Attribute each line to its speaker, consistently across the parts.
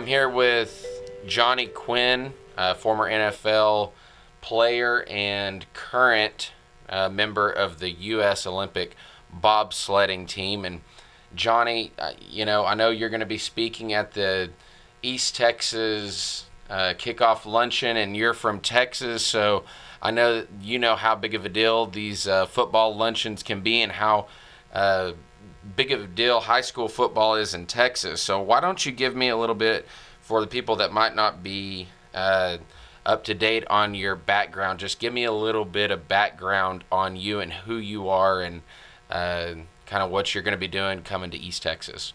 Speaker 1: I'm here with Johnny Quinn, former NFL player and current member of the U.S. Olympic bobsledding team. And Johnny, I know you're going to be speaking at the East Texas kickoff luncheon, and you're from Texas, so I know that you know how big of a deal these football luncheons can be and how big of a deal high school football is in Texas. So why don't you give me a little bit for the people that might not be up to date on your background. Just give me a little bit of background on you and who you are and kind of what you're going to be doing coming to East Texas.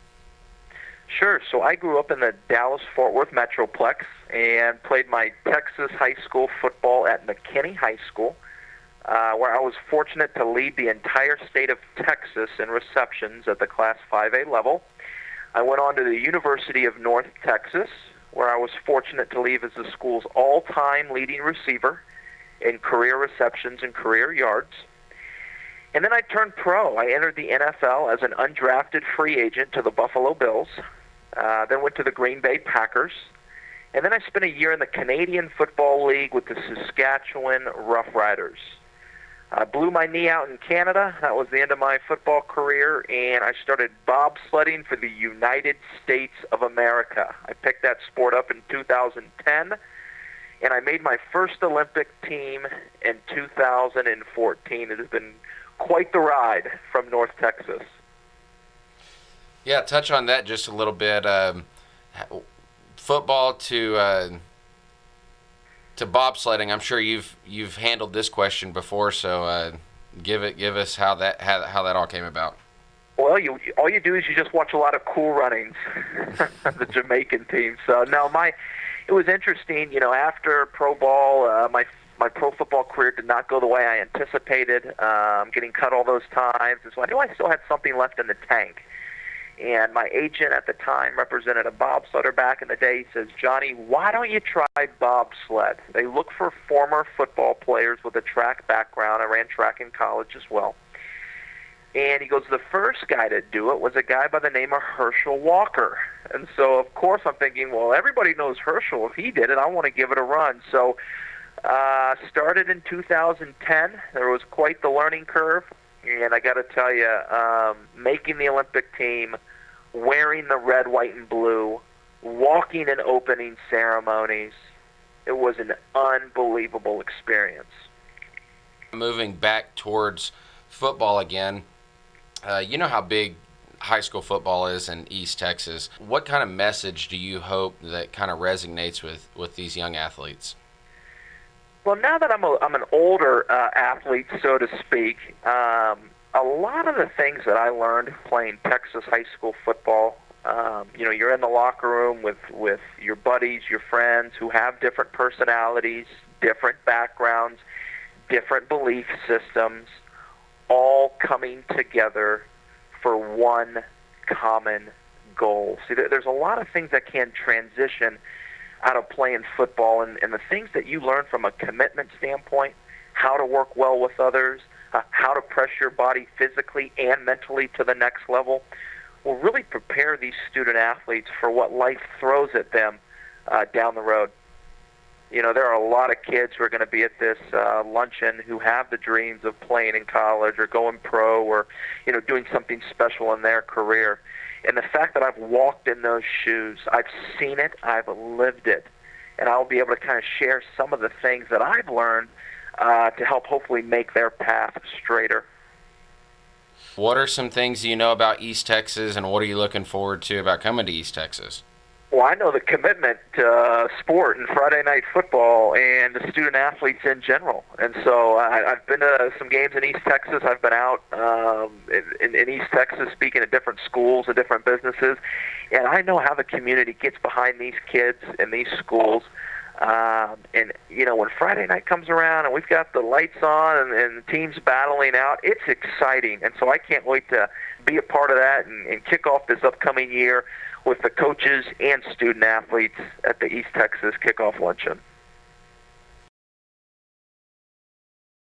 Speaker 2: Sure. So I grew up in the Dallas-Fort Worth Metroplex and played my Texas high school football at McKinney High School, where I was fortunate to lead the entire state of Texas in receptions at the Class 5A level. I went on to the University of North Texas, where I was fortunate to lead as the school's all-time leading receiver in career receptions and career yards. And then I turned pro. I entered the NFL as an undrafted free agent to the Buffalo Bills, then went to the Green Bay Packers, and then I spent a year in the Canadian Football League with the Saskatchewan Roughriders. I blew my knee out in Canada. That was the end of my football career, and I started bobsledding for the United States of America. I picked that sport up in 2010, and I made my first Olympic team in 2014. It has been quite the ride from North Texas.
Speaker 1: Yeah, touch on that just a little bit. Football to bobsledding. I'm sure you've handled this question before, so give us how that all came about.
Speaker 2: Well, all you do is you just watch a lot of Cool Runnings, the Jamaican team. So no, it was interesting. After pro ball, my pro football career did not go the way I anticipated. Getting cut all those times, and so I knew I still had something left in the tank. And my agent at the time represented a bobsledder back in the day. He says, "Johnny, why don't you try bobsled? They look for former football players with a track background. I ran track in college as well." And he goes, the first guy to do it was a guy by the name of Herschel Walker. And so, of course, I'm thinking, well, everybody knows Herschel. If he did it, I want to give it a run. So started in 2010. There was quite the learning curve. And I got to tell you, making the Olympic team, wearing the red, white, and blue, walking in opening ceremonies, it was an unbelievable experience.
Speaker 1: Moving back towards football again, you know how big high school football is in East Texas. What kind of message do you hope that kind of resonates with these young athletes?
Speaker 2: Well, now that I'm an older athlete, so to speak, a lot of the things that I learned playing Texas high school football, you're in the locker room with your buddies, your friends who have different personalities, different backgrounds, different belief systems, all coming together for one common goal. See, there's a lot of things that can transition out of playing football, and the things that you learn from a commitment standpoint, how to work well with others, how to press your body physically and mentally to the next level, will really prepare these student athletes for what life throws at them down the road. There are a lot of kids who are going to be at this luncheon who have the dreams of playing in college or going pro or, doing something special in their career. And the fact that I've walked in those shoes, I've seen it, I've lived it, and I'll be able to kind of share some of the things that I've learned to help hopefully make their path straighter.
Speaker 1: What are some things you know about East Texas, and what are you looking forward to about coming to East Texas?
Speaker 2: Well, I know the commitment to sport and Friday night football and the student athletes in general. And so I've been to some games in East Texas. I've been out in East Texas speaking at different schools and different businesses. And I know how the community gets behind these kids and these schools. And, when Friday night comes around and we've got the lights on and the teams battling out, it's exciting. And so I can't wait to be a part of that and kick off this upcoming year with the coaches and student athletes at the East Texas Kickoff Luncheon.